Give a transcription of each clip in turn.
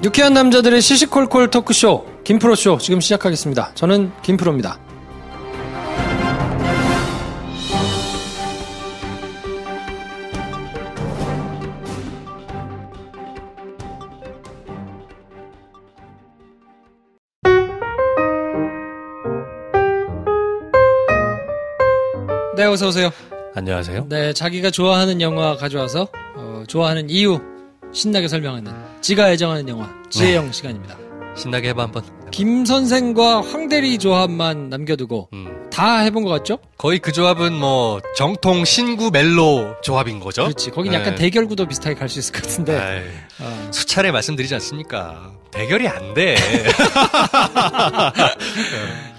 유쾌한 남자들의 시시콜콜 토크쇼 김프로쇼 지금 시작하겠습니다. 저는 김프로입니다. 네, 어서 오세요. 안녕하세요. 네, 자기가 좋아하는 영화 가져와서 좋아하는 이유 신나게 설명하는 지가 애정하는 영화 지혜영 시간입니다. 신나게 해봐 한번. 김 선생과 황대리 조합만 남겨두고 다 해본 것 같죠? 거의 그 조합은 뭐 정통 신구 멜로 조합인 거죠? 그렇지. 거긴 약간 대결 구도 비슷하게 갈 수 있을 것 같은데. 수차례 말씀드리지 않습니까? 대결이 안 돼.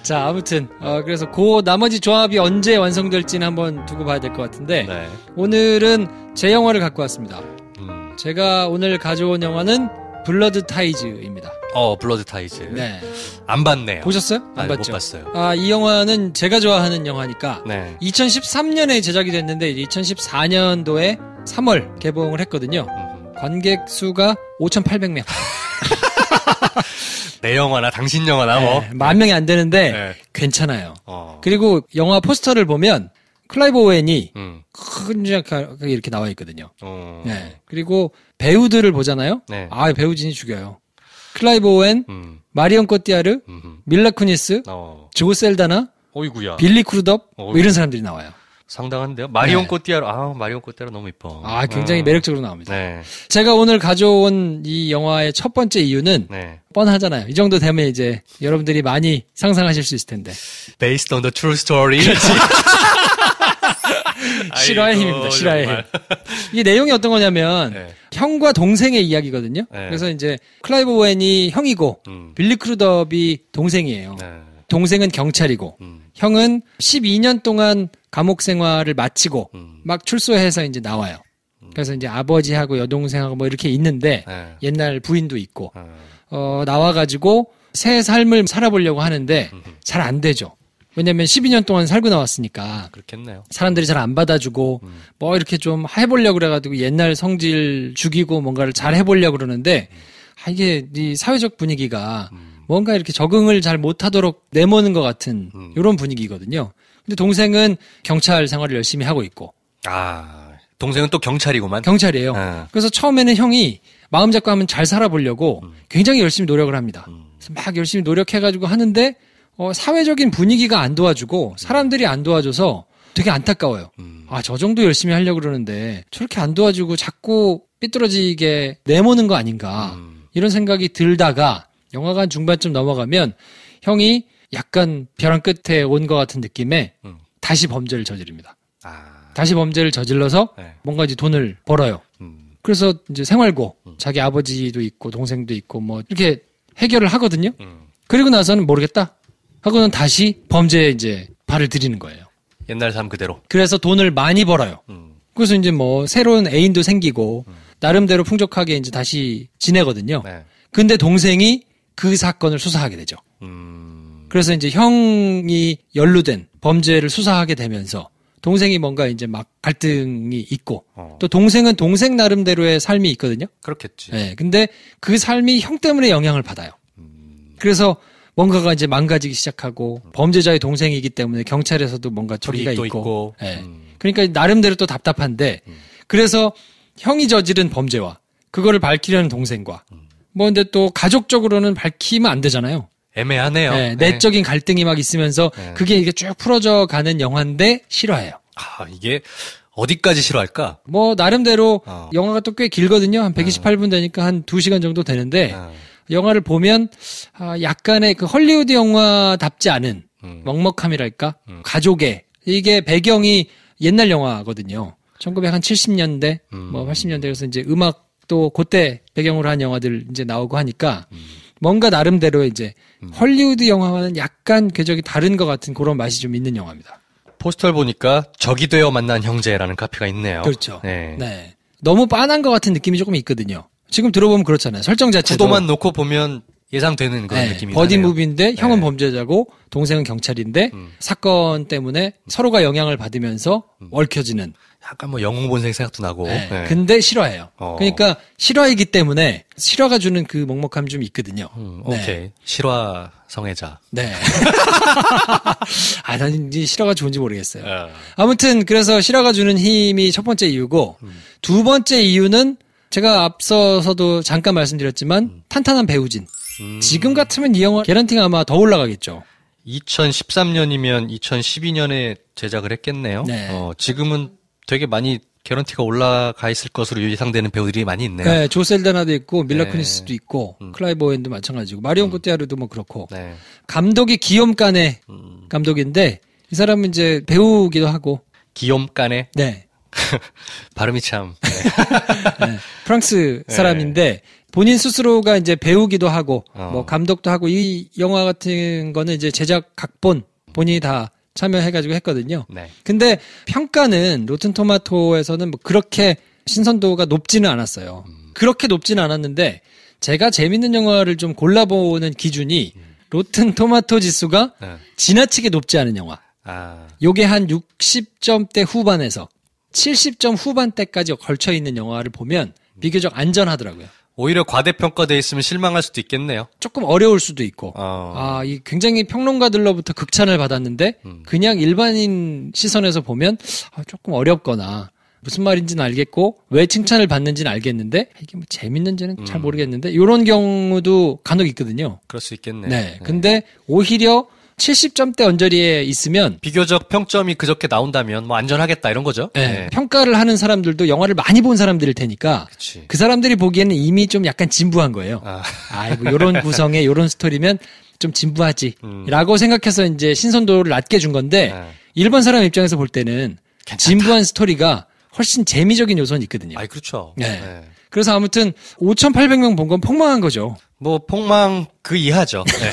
자, 아무튼 그래서 그 나머지 조합이 언제 완성될지는 한번 두고 봐야 될 것 같은데 네. 오늘은 제 영화를 갖고 왔습니다. 제가 오늘 가져온 영화는 블러드 타이즈입니다. 블러드 타이즈. 네. 안 봤네요. 보셨어요? 안 못 봤죠? 봤어요. 이 영화는 제가 좋아하는 영화니까 네. 2013년에 제작이 됐는데 2014년도에 3월 개봉을 했거든요. 관객 수가 5,800명. 내 영화나 당신 영화나 뭐. 네, 10,000명이 안 되는데 괜찮아요. 그리고 영화 포스터를 보면 클라이브 오웬이 끈적하게 이렇게 나와 있거든요. 네. 그리고 배우들을 보잖아요. 네. 배우진이 죽여요. 클라이브 오웬, 마리온 코티아르, 밀라 쿠니스, 조 셀다나, 어이구야. 빌리 크루덥 뭐 이런 사람들이 나와요. 상당한데요. 마리온 코티아르. 마리온 코티아르 너무 이뻐. 굉장히 매력적으로 나옵니다. 네. 제가 오늘 가져온 이 영화의 첫 번째 이유는 뻔하잖아요. 이 정도 되면 이제 여러분들이 많이 상상하실 수 있을 텐데. Based on the true story. 그렇지. 실화의 힘입니다. 실화의 힘. 이 내용이 어떤 거냐면 형과 동생의 이야기거든요. 그래서 이제 클라이브 오웬이 형이고 빌리 크루덥이 동생이에요. 동생은 경찰이고 형은 12년 동안 감옥 생활을 마치고 막 출소해서 이제 나와요. 그래서 이제 아버지하고 여동생하고 뭐 이렇게 있는데 옛날 부인도 있고 나와가지고 새 삶을 살아보려고 하는데 잘 안 되죠. 왜냐면 12년 동안 살고 나왔으니까. 그렇겠네요. 사람들이 잘 안 받아주고, 뭐 이렇게 좀 해보려고 그래가지고 옛날 성질 죽이고 뭔가를 잘 해보려고 그러는데, 이게 이 사회적 분위기가 뭔가 이렇게 적응을 잘 못하도록 내모는 것 같은 이런 분위기거든요. 근데 동생은 경찰 생활을 열심히 하고 있고. 동생은 또 경찰이구만. 경찰이에요. 그래서 처음에는 형이 마음 잡고 하면 잘 살아보려고 굉장히 열심히 노력을 합니다. 그래서 막 열심히 노력해가지고 하는데, 사회적인 분위기가 안 도와주고 사람들이 안 도와줘서 되게 안타까워요. 저 정도 열심히 하려고 그러는데 저렇게 안 도와주고 자꾸 삐뚤어지게 내모는 거 아닌가 이런 생각이 들다가 영화가 한 중반쯤 넘어가면 형이 약간 벼랑 끝에 온 것 같은 느낌에 다시 범죄를 저지릅니다. 다시 범죄를 저질러서 뭔가 이제 돈을 벌어요. 그래서 이제 생활고 자기 아버지도 있고 동생도 있고 뭐 이렇게 해결을 하거든요. 그리고 나서는 모르겠다 하고는 다시 범죄에 이제 발을 들이는 거예요. 옛날 삶 그대로. 그래서 돈을 많이 벌어요. 그래서 이제 뭐 새로운 애인도 생기고 나름대로 풍족하게 이제 다시 지내거든요. 근데 동생이 그 사건을 수사하게 되죠. 그래서 이제 형이 연루된 범죄를 수사하게 되면서 동생이 뭔가 이제 막 갈등이 있고 또 동생은 동생 나름대로의 삶이 있거든요. 그렇겠지. 네, 근데 그 삶이 형 때문에 영향을 받아요. 그래서 뭔가가 이제 망가지기 시작하고 범죄자의 동생이기 때문에 경찰에서도 뭔가 저기가 있고. 네. 그러니까 나름대로 또 답답한데 그래서 형이 저지른 범죄와 그거를 밝히려는 동생과 뭐 근데 또 가족적으로는 밝히면 안 되잖아요. 애매하네요. 네, 내적인 갈등이 막 있으면서 그게 이게 쭉 풀어져 가는 영화인데 실화예요. 이게 어디까지 실화일까? 뭐 나름대로 영화가 또 꽤 길거든요. 한 128분 되니까 한 2시간 정도 되는데 영화를 보면 약간의 그 헐리우드 영화답지 않은 먹먹함이랄까? 가족의 이게 배경이 옛날 영화거든요. 1970년대 뭐 80년대 그래서 이제 음악도 그때 배경으로 한 영화들 이제 나오고 하니까 뭔가 나름대로 이제 헐리우드 영화와는 약간 궤적이 다른 것 같은 그런 맛이 좀 있는 영화입니다. 포스터를 보니까 적이 되어 만난 형제라는 카피가 있네요. 그렇죠. 네. 너무 빤한 것 같은 느낌이 조금 있거든요. 지금 들어보면 그렇잖아요. 설정 자체도. 구도만 놓고 보면 예상되는 그런 네, 느낌이 버디 나네요. 무비인데 형은 네. 범죄자고 동생은 경찰인데 사건 때문에 서로가 영향을 받으면서 얽혀지는. 약간 뭐 영웅본색 생각도 나고. 네. 네. 근데 실화예요. 그러니까 실화이기 때문에 실화가 주는 그 먹먹함이 좀 있거든요. 네. 오케이. 실화 성애자. 네. 아, 난 이제 실화가 좋은지 모르겠어요. 아무튼 그래서 실화가 주는 힘이 첫 번째 이유고 두 번째 이유는 제가 앞서서도 잠깐 말씀드렸지만 탄탄한 배우진. 지금 같으면 이 영화 개런티가 아마 더 올라가겠죠. 2013년이면 2012년에 제작을 했겠네요. 네. 지금은 되게 많이 개런티가 올라가 있을 것으로 예상되는 배우들이 많이 있네요. 네, 조 셀다나도 있고 밀라 네. 쿠니스도 있고 클라이브 오웬도 마찬가지고 마리온 코티아르도 뭐 그렇고 네. 감독이 기욤 까네 감독인데 이 사람은 이제 배우기도 하고 기욤까네. 네. 발음이 참. 네, 프랑스 사람인데 본인 스스로가 이제 배우기도 하고 뭐 감독도 하고 이 영화 같은 거는 이제 제작 각본 본인이 다 참여해가지고 했거든요. 네. 근데 평가는 로튼 토마토에서는 뭐 그렇게 신선도가 높지는 않았어요. 그렇게 높지는 않았는데 제가 재밌는 영화를 좀 골라보는 기준이 로튼 토마토 지수가 지나치게 높지 않은 영화. 요게 한 60점대 후반에서 70점 후반대까지 걸쳐 있는 영화를 보면 비교적 안전하더라고요. 오히려 과대평가돼 있으면 실망할 수도 있겠네요. 조금 어려울 수도 있고. 이 굉장히 평론가들로부터 극찬을 받았는데 그냥 일반인 시선에서 보면 조금 어렵거나 무슨 말인지는 알겠고 왜 칭찬을 받는지는 알겠는데 이게 뭐 재밌는지는 잘 모르겠는데 이런 경우도 간혹 있거든요. 그럴 수 있겠네요. 네. 근데 오히려 70점대 언저리에 있으면 비교적 평점이 그저께 나온다면 뭐 안전하겠다 이런 거죠. 네. 평가를 하는 사람들도 영화를 많이 본 사람들일 테니까 그치. 그 사람들이 보기에는 이미 좀 약간 진부한 거예요. 뭐 요런 구성에 요런 스토리면 좀 진부하지라고 생각해서 이제 신선도를 낮게 준 건데 일반 사람 입장에서 볼 때는 괜찮다. 진부한 스토리가 훨씬 재미적인 요소는 있거든요. 그렇죠. 네. 그래서 아무튼 5,800명 본 건 폭망한 거죠. 뭐 폭망 그 이하죠. 네.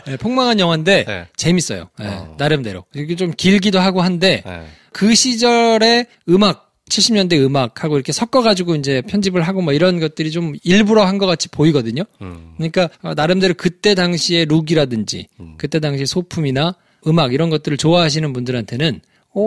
네, 폭망한 영화인데 네. 재밌어요. 나름대로. 이게 좀 길기도 하고 한데 네. 그 시절의 음악 70년대 음악하고 이렇게 섞어가지고 이제 편집을 하고 뭐 이런 것들이 좀 일부러 한 것 같이 보이거든요. 그러니까 나름대로 그때 당시의 룩이라든지 그때 당시 소품이나 음악 이런 것들을 좋아하시는 분들한테는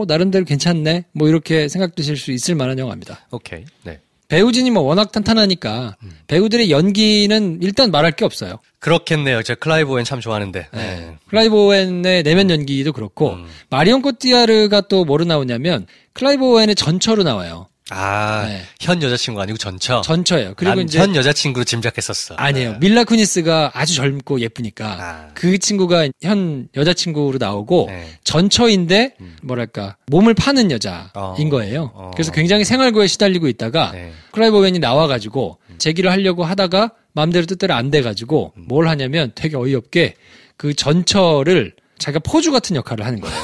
나름대로 괜찮네. 뭐 이렇게 생각되실 수 있을 만한 영화입니다. 오케이. 네. 배우진이 뭐 워낙 탄탄하니까 배우들의 연기는 일단 말할 게 없어요. 그렇겠네요. 제가 클라이브 오웬 참 좋아하는데. 네. 클라이브 오웬의 내면 연기도 그렇고 마리온 코티아르가 또 뭐로 나오냐면 클라이브 오웬의 전처로 나와요. 네. 현 여자친구 아니고 전처? 전처예요. 그리고 이제 현 여자친구로 짐작했었어. 아니에요. 네. 밀라 쿠니스가 아주 젊고 예쁘니까 그 친구가 현 여자친구로 나오고 전처인데 뭐랄까 몸을 파는 여자인 거예요. 그래서 굉장히 생활고에 시달리고 있다가 클라이브 오웬이 나와가지고 제기를 하려고 하다가 마음대로 뜻대로 안 돼가지고 뭘 하냐면 되게 어이없게 그 전처를 자기가 포주 같은 역할을 하는 거예요.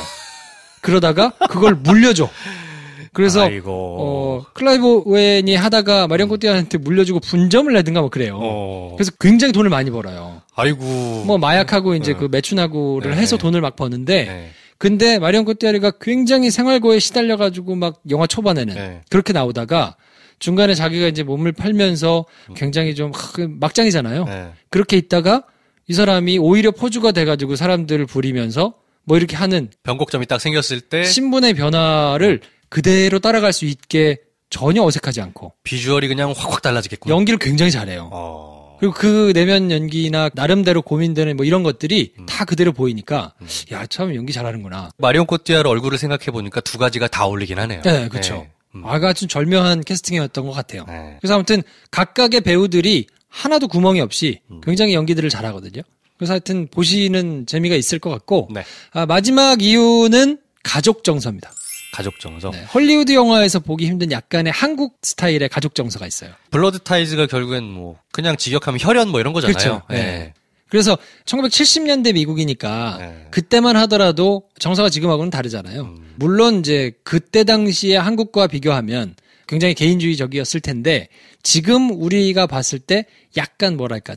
그러다가 그걸 물려줘. 그래서 클라이브 오웬이 하다가 마리온 코티아르한테 물려주고 분점을 내든가 뭐 그래요. 그래서 굉장히 돈을 많이 벌어요. 뭐 마약하고 이제 그 매춘하고를 해서 돈을 막 버는데 근데 마리온 코티아르가 굉장히 생활고에 시달려가지고 막 영화 초반에는 그렇게 나오다가 중간에 자기가 이제 몸을 팔면서 굉장히 좀 막장이잖아요. 그렇게 있다가 이 사람이 오히려 포주가 돼가지고 사람들을 부리면서 뭐 이렇게 하는 변곡점이 딱 생겼을 때 신분의 변화를 그대로 따라갈 수 있게 전혀 어색하지 않고 비주얼이 그냥 확확 달라지겠구나. 연기를 굉장히 잘해요. 그리고 그 내면 연기나 나름대로 고민되는 뭐 이런 것들이 다 그대로 보이니까 야, 참 연기 잘하는구나. 마리온 코티아르 얼굴을 생각해 보니까 두 가지가 다 어울리긴 하네요. 네, 그렇죠. 아주 절묘한 캐스팅이었던 것 같아요. 그래서 아무튼 각각의 배우들이 하나도 구멍이 없이 굉장히 연기들을 잘하거든요. 그래서 하여튼 보시는 재미가 있을 것 같고 마지막 이유는 가족 정서입니다. 가족 정서. 네, 헐리우드 영화에서 보기 힘든 약간의 한국 스타일의 가족 정서가 있어요. 블러드 타이즈가 결국엔 뭐 그냥 직역하면 혈연 뭐 이런 거잖아요. 그렇죠. 네. 그래서 1970년대 미국이니까 그때만 하더라도 정서가 지금하고는 다르잖아요. 물론 이제 그때 당시에 한국과 비교하면 굉장히 개인주의적이었을 텐데 지금 우리가 봤을 때 약간 뭐랄까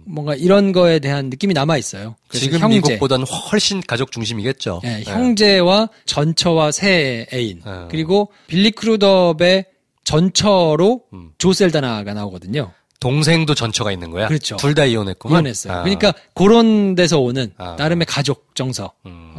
뭔가 이런 거에 대한 느낌이 남아 있어요. 지금 형제. 미국보다는 훨씬 가족 중심이겠죠. 네, 형제와 전처와 새 애인 그리고 빌리 크루덥의 전처로 조 셀다나가 나오거든요. 동생도 전처가 있는 거야? 그렇죠. 둘 다 이혼했구만. 이혼했어요. 그러니까 그런 데서 오는 나름의 가족 정서.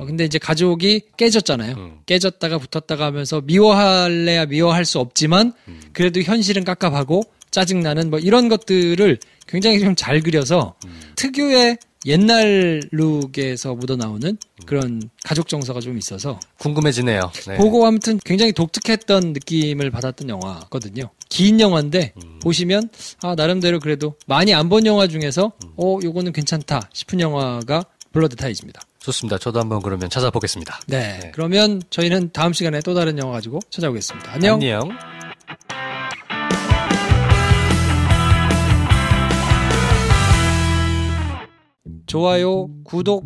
근데 이제 가족이 깨졌잖아요. 깨졌다가 붙었다가 하면서 미워할래야 미워할 수 없지만 그래도 현실은 깝깝하고 짜증나는 뭐 이런 것들을 굉장히 좀 잘 그려서 특유의 옛날 룩에서 묻어나오는 그런 가족 정서가 좀 있어서 궁금해지네요. 네. 보고 아무튼 굉장히 독특했던 느낌을 받았던 영화거든요. 긴 영화인데 보시면 나름대로 그래도 많이 안 본 영화 중에서 요거는 괜찮다 싶은 영화가 블러드 타이즈입니다. 좋습니다. 저도 한번 그러면 찾아보겠습니다. 네. 그러면 저희는 다음 시간에 또 다른 영화 가지고 찾아오겠습니다. 안녕. 안녕. 좋아요, 구독,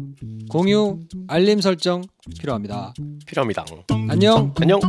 공유, 알림 설정 필요합니다. 필요합니다. 안녕. 안녕.